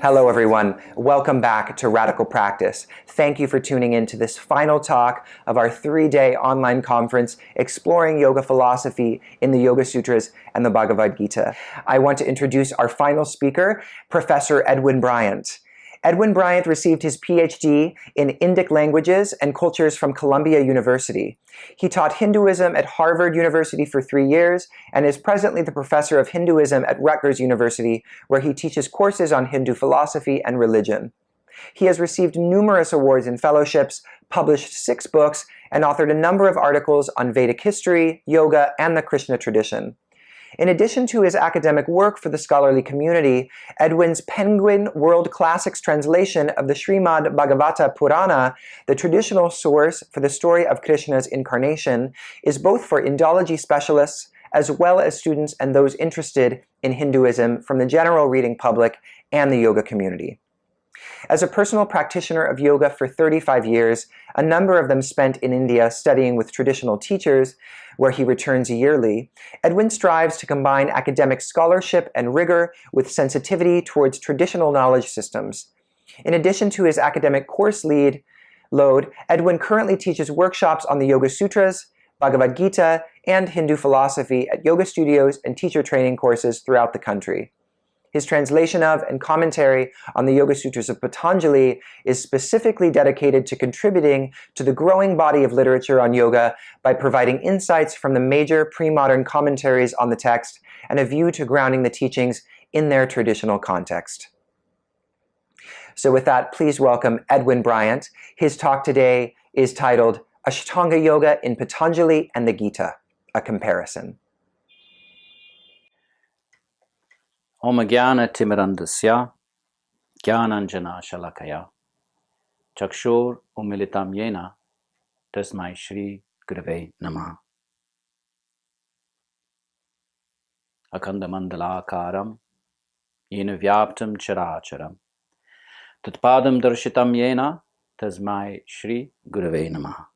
Hello everyone, welcome back to Radical Practice. Thank you for tuning in to this final talk of our 3-day online conference exploring yoga philosophy in the Yoga Sutras and the Bhagavad Gita. I want to introduce our final speaker, Professor Edwin Bryant. Edwin Bryant received his PhD in Indic languages and cultures from Columbia University. He taught Hinduism at Harvard University for 3 years and is presently the professor of Hinduism at Rutgers University, where he teaches courses on Hindu philosophy and religion. He has received numerous awards and fellowships, published 6 books, and authored a number of articles on Vedic history, yoga, and the Krishna tradition. In addition to his academic work for the scholarly community, Edwin's Penguin World Classics translation of the Srimad Bhagavata Purana, the traditional source for the story of Krishna's incarnation, is both for Indology specialists as well as students and those interested in Hinduism from the general reading public and the yoga community. As a personal practitioner of yoga for 35 years, a number of them spent in India studying with traditional teachers, where he returns yearly, Edwin strives to combine academic scholarship and rigor with sensitivity towards traditional knowledge systems. In addition to his academic course load, Edwin currently teaches workshops on the Yoga Sutras, Bhagavad Gita, and Hindu philosophy at yoga studios and teacher training courses throughout the country. His translation of and commentary on the Yoga Sutras of Patanjali is specifically dedicated to contributing to the growing body of literature on yoga by providing insights from the major pre-modern commentaries on the text and a view to grounding the teachings in their traditional context. So with that, please welcome Edwin Bryant. His talk today is titled Ashtanga Yoga in Patanjali and the Gita, a Comparison. Om Jnana Timirandasya Jnananjana Shalakaya Chakshur Umilitam Yena Tasmai Shri Gurave Namah Akandamandalakaram Yena Vyaptam Characharam Tatpadam Darshitam Yena Tasmai Shri Gurave Namah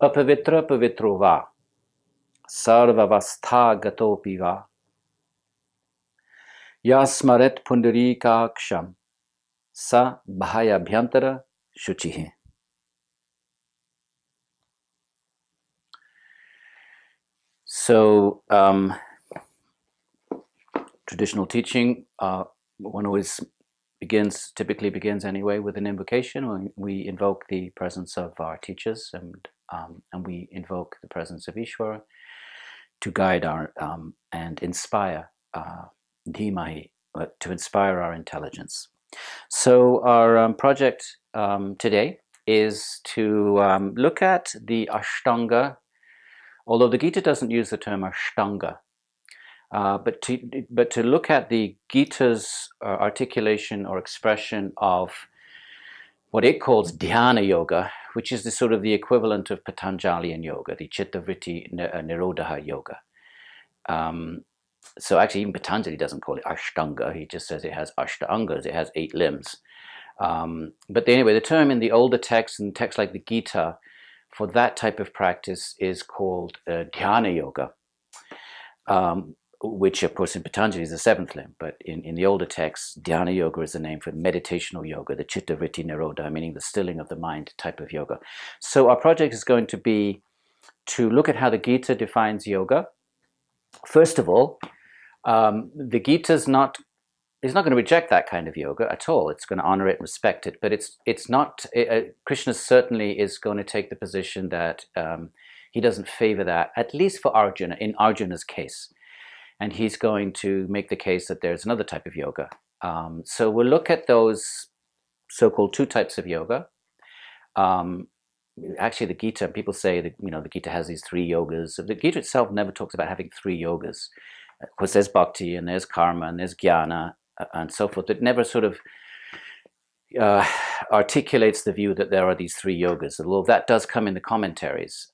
Apavitra Pavitrova Sarvavastha Gatopiva Yasmaret Pundarika Ksham Sa Bhaya Bhyantara Shuchihe. So, traditional teaching, one always typically begins anyway with an invocation. When we invoke the presence of our teachers and we invoke the presence of Ishvara to guide our and inspire dhimahi, to inspire our intelligence. So our project today is to look at the Ashtanga, although the Gita doesn't use the term Ashtanga, but to look at the Gita's articulation or expression of what it calls dhyana yoga, which is the sort of the equivalent of Patanjalian yoga, the citta-vritti-nirodhah yoga. So actually even Patanjali doesn't call it Ashtanga, he just says it has ashtangas, it has 8 limbs. But anyway, the term in the older texts and texts like the Gita for that type of practice is called dhyana yoga, which of course in Patanjali is the 7th limb, but in the older texts, dhyana yoga is the name for meditational yoga, the citta-vritti-nirodhah, meaning the stilling of the mind type of yoga. So our project is going to be to look at how the Gita defines yoga. First of all, the Gita is not going to reject that kind of yoga at all. It's going to honor it and respect it, but it's not. Krishna certainly is going to take the position that he doesn't favor that, at least for Arjuna, in Arjuna's case. And he's going to make the case that there's another type of yoga. So we'll look at those so-called 2 types of yoga. Actually, the Gita, people say that the Gita has these 3 yogas. The Gita itself never talks about having 3 yogas. Of course, there's bhakti and there's karma and there's jnana and so forth. It never sort of articulates the view that there are these 3 yogas, although that does come in the commentaries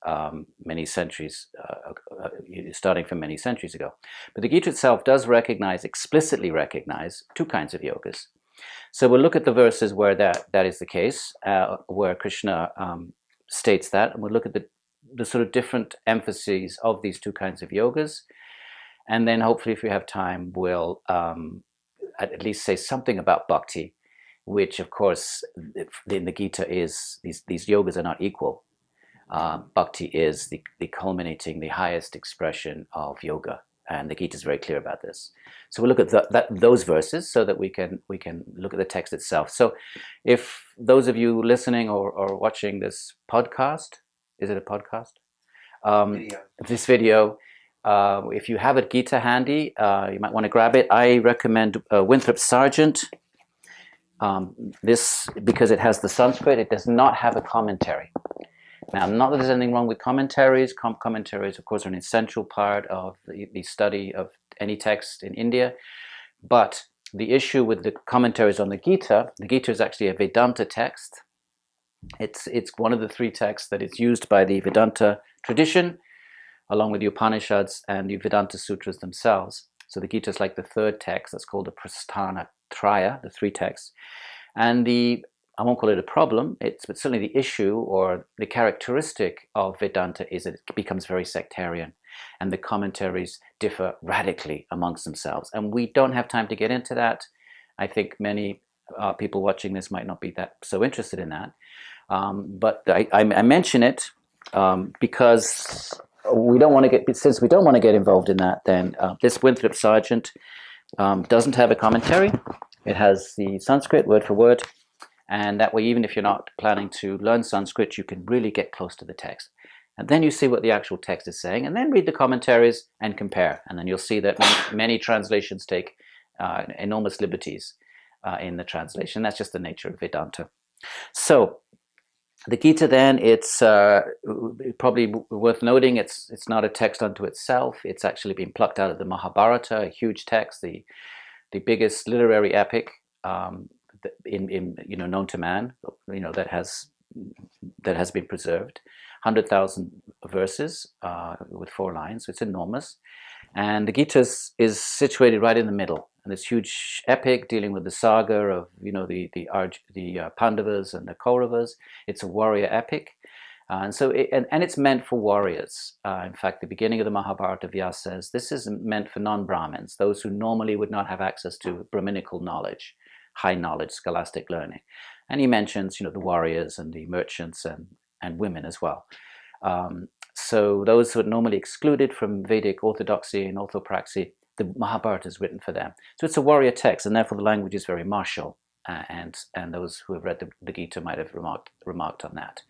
many centuries, starting from many centuries ago. But the Gita itself does explicitly recognize 2 kinds of yogas. So we'll look at the verses where that is the case, where Krishna states that, and we'll look at the sort of different emphases of these 2 kinds of yogas, And then hopefully, if we have time, we'll at least say something about bhakti, which of course in the Gita is these yogas are not equal. Bhakti is the culminating, the highest expression of yoga, and the Gita is very clear about this. So we'll look at those verses so that we can look at the text itself. So if those of you listening or watching this podcast, is it a podcast? This video, if you have a Gita handy, you might want to grab it. I recommend Winthrop Sargent. This, because it has the Sanskrit, it does not have a commentary. Now, not that there's anything wrong with commentaries. Commentaries, of course, are an essential part of the study of any text in India. But the issue with the commentaries on the Gita is actually a Vedanta text. It's one of the three texts that is used by the Vedanta tradition, along with the Upanishads and the Vedanta Sutras themselves. So the Gita is like the third text. That's called the Prasthana Traya, the three texts. And I won't call it a problem, but certainly the issue or the characteristic of Vedanta is that it becomes very sectarian, and the commentaries differ radically amongst themselves. And we don't have time to get into that. I think many people watching this might not be that so interested in that. But I mention it because we don't want to get, since we don't want to get involved in that, then this Winthrop Sargent doesn't have a commentary. It has the Sanskrit word for word. And that way, even if you're not planning to learn Sanskrit, you can really get close to the text. And then you see what the actual text is saying, and then read the commentaries and compare. And then you'll see that many translations take enormous liberties in the translation. That's just the nature of Vedanta. So the Gita then, it's probably worth noting, it's not a text unto itself. It's actually been plucked out of the Mahabharata, a huge text, the biggest literary epic in known to man, that has been preserved, 100,000 verses with 4 lines. So it's enormous, and the Gita is situated right in the middle. And this huge epic dealing with the saga of the Pandavas and the Kauravas. It's a warrior epic, and so it's meant for warriors. In fact, the beginning of the Mahabharata, Vyasa says this is meant for non-Brahmins, those who normally would not have access to Brahminical knowledge, high knowledge, scholastic learning. And he mentions, the warriors and the merchants and women as well. So those who are normally excluded from Vedic orthodoxy and orthopraxy, the Mahabharata is written for them. So it's a warrior text, and therefore the language is very martial. And those who have read the Gita might have remarked on that.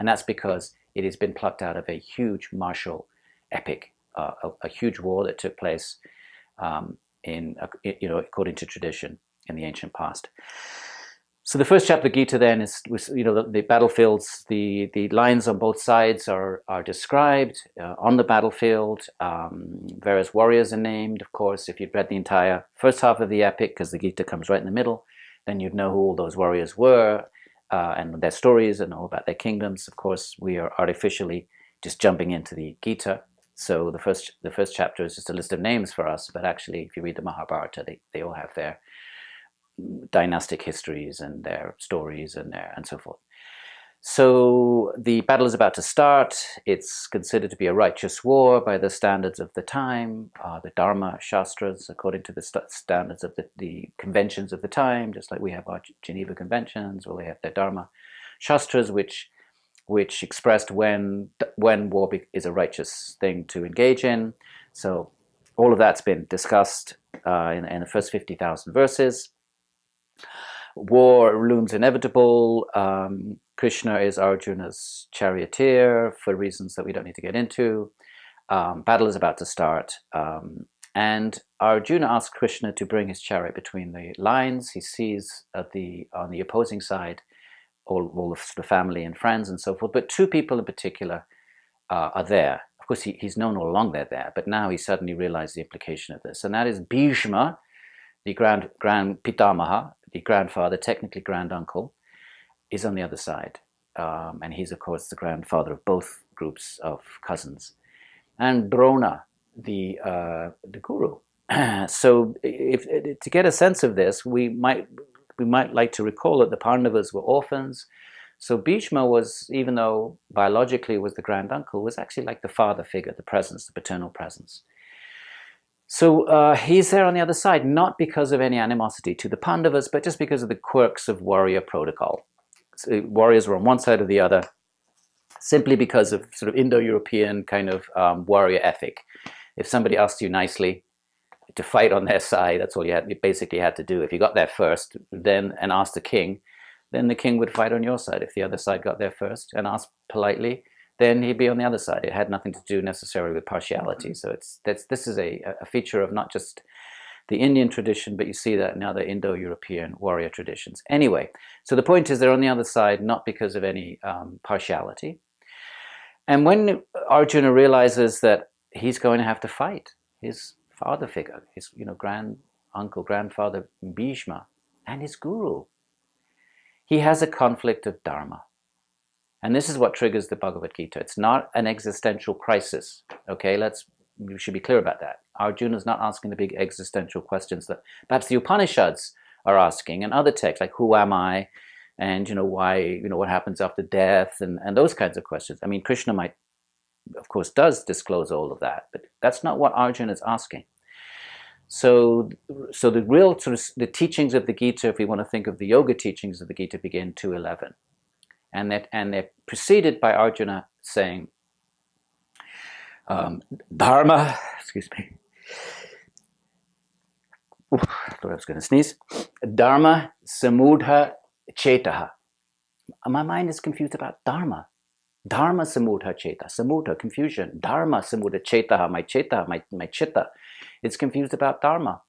And that's because it has been plucked out of a huge martial epic, a huge war that took place according to tradition in the ancient past. So the first chapter of the Gita then was the battlefields, the lines on both sides are described on the battlefield. Various warriors are named. Of course, if you'd read the entire first half of the epic, because the Gita comes right in the middle, then you'd know who all those warriors were and their stories and all about their kingdoms. Of course, we are artificially just jumping into the Gita. So the first chapter is just a list of names for us, but actually, if you read the Mahabharata, they all have their dynastic histories and their stories and so forth. So the battle is about to start. It's considered to be a righteous war by the standards of the time, the Dharma Shastras, according to the standards of the conventions of the time, just like we have our Geneva Conventions, or they have their Dharma Shastras, which expressed when war is a righteous thing to engage in. So all of that's been discussed in the first 50,000 verses. War looms inevitable. Krishna is Arjuna's charioteer for reasons that we don't need to get into. Battle is about to start. And Arjuna asks Krishna to bring his chariot between the lines. He sees on the opposing side all of the family and friends and so forth. But 2 people in particular are there. Of course, he's known all along they're there, but now he suddenly realized the implication of this. And that is Bhishma, the grand Pitamaha, the grandfather, technically granduncle, is on the other side. And he's, of course, the grandfather of both groups of cousins. And Drona, the guru. So to get a sense of this, we might like to recall that the Pandavas were orphans. So Bhishma was, even though biologically was the granduncle, was actually like the father figure, the presence, the paternal presence. So he's there on the other side, not because of any animosity to the Pandavas, but just because of the quirks of warrior protocol. So warriors were on one side or the other, simply because of sort of Indo-European kind of warrior ethic. If somebody asked you nicely to fight on their side, that's all you basically had to do. If you got there first, then and asked the king, then the king would fight on your side. If the other side got there first and asked politely, then he'd be on the other side. It had nothing to do necessarily with partiality. So this is a feature of not just the Indian tradition, but you see that in other Indo-European warrior traditions. Anyway, so the point is they're on the other side, not because of any partiality. And when Arjuna realizes that he's going to have to fight his father figure, his grandfather Bhishma, and his guru, he has a conflict of dharma. And this is what triggers the Bhagavad Gita. It's not an existential crisis. Okay, we should be clear about that. Arjuna is not asking the big existential questions that perhaps the Upanishads are asking, and other texts like who am I, and why, what happens after death, and those kinds of questions. I mean, Krishna of course, does disclose all of that, but that's not what Arjuna is asking. So the real sort of the teachings of the Gita, if we want to think of the yoga teachings of the Gita, begin 2:11. And they're preceded by Arjuna saying, Dharma, excuse me, I thought I was going to sneeze, Dharma samudha cetaha. My mind is confused about Dharma. Dharma samudha ceta, samudha, confusion. Dharma samudha cetaha, my chitta. It's confused about Dharma.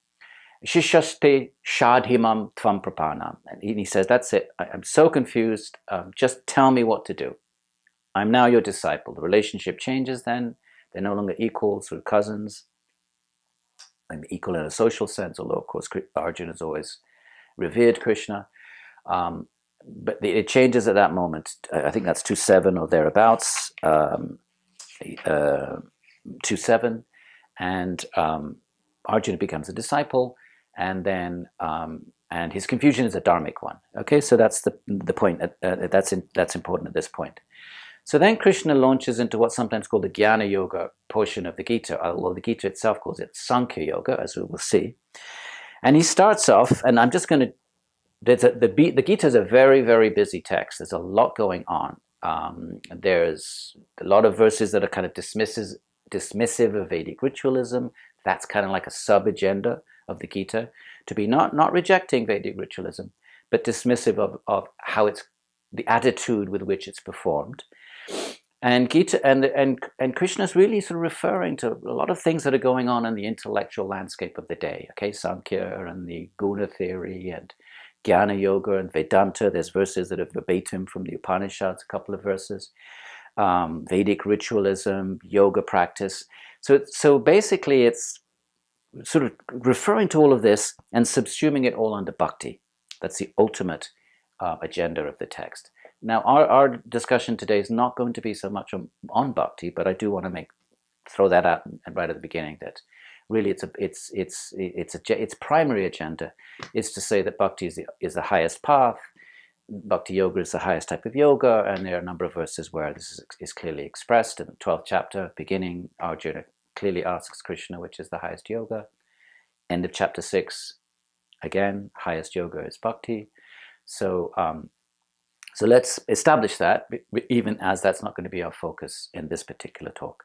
Shishaste shadhimam tvam prapanam. And he says, that's it. I'm so confused. Just tell me what to do. I'm now your disciple. The relationship changes then. They're no longer equal, sort of cousins. I'm equal in a social sense, although, of course, Arjuna has always revered Krishna. But it changes at that moment. I think that's 2:7 or thereabouts. 2:7. And Arjuna becomes a disciple. And then, and his confusion is a dharmic one. Okay, so that's the point. That's important at this point. So then Krishna launches into what's sometimes called the Jnana Yoga portion of the Gita, although the Gita itself calls it Sankhya Yoga, as we will see. And he starts off, and I'm just going to. The Gita is a very, very busy text. There's a lot going on. There's a lot of verses that are kind of dismissive of Vedic ritualism. That's kind of like a sub-agenda of the Gita, to be not rejecting Vedic ritualism, but dismissive of how it's the attitude with which it's performed. And Gita and Krishna's really sort of referring to a lot of things that are going on in the intellectual landscape of the day. Okay, Sankhya and the Guna theory and Jnana Yoga and Vedanta. There's verses that are verbatim from the Upanishads, a couple of verses. Vedic ritualism, yoga practice. So basically it's sort of referring to all of this and subsuming it all under bhakti. That's the ultimate agenda of the text. Now, our discussion today is not going to be so much on bhakti, but I do want to throw that out right at the beginning that really its primary agenda is to say that bhakti is the highest path. Bhakti yoga is the highest type of yoga, and there are a number of verses where this is clearly expressed. In the 12th chapter, beginning, Arjuna clearly asks Krishna which is the highest yoga. End of chapter 6, again, highest yoga is bhakti. So let's establish that, even as that's not going to be our focus in this particular talk.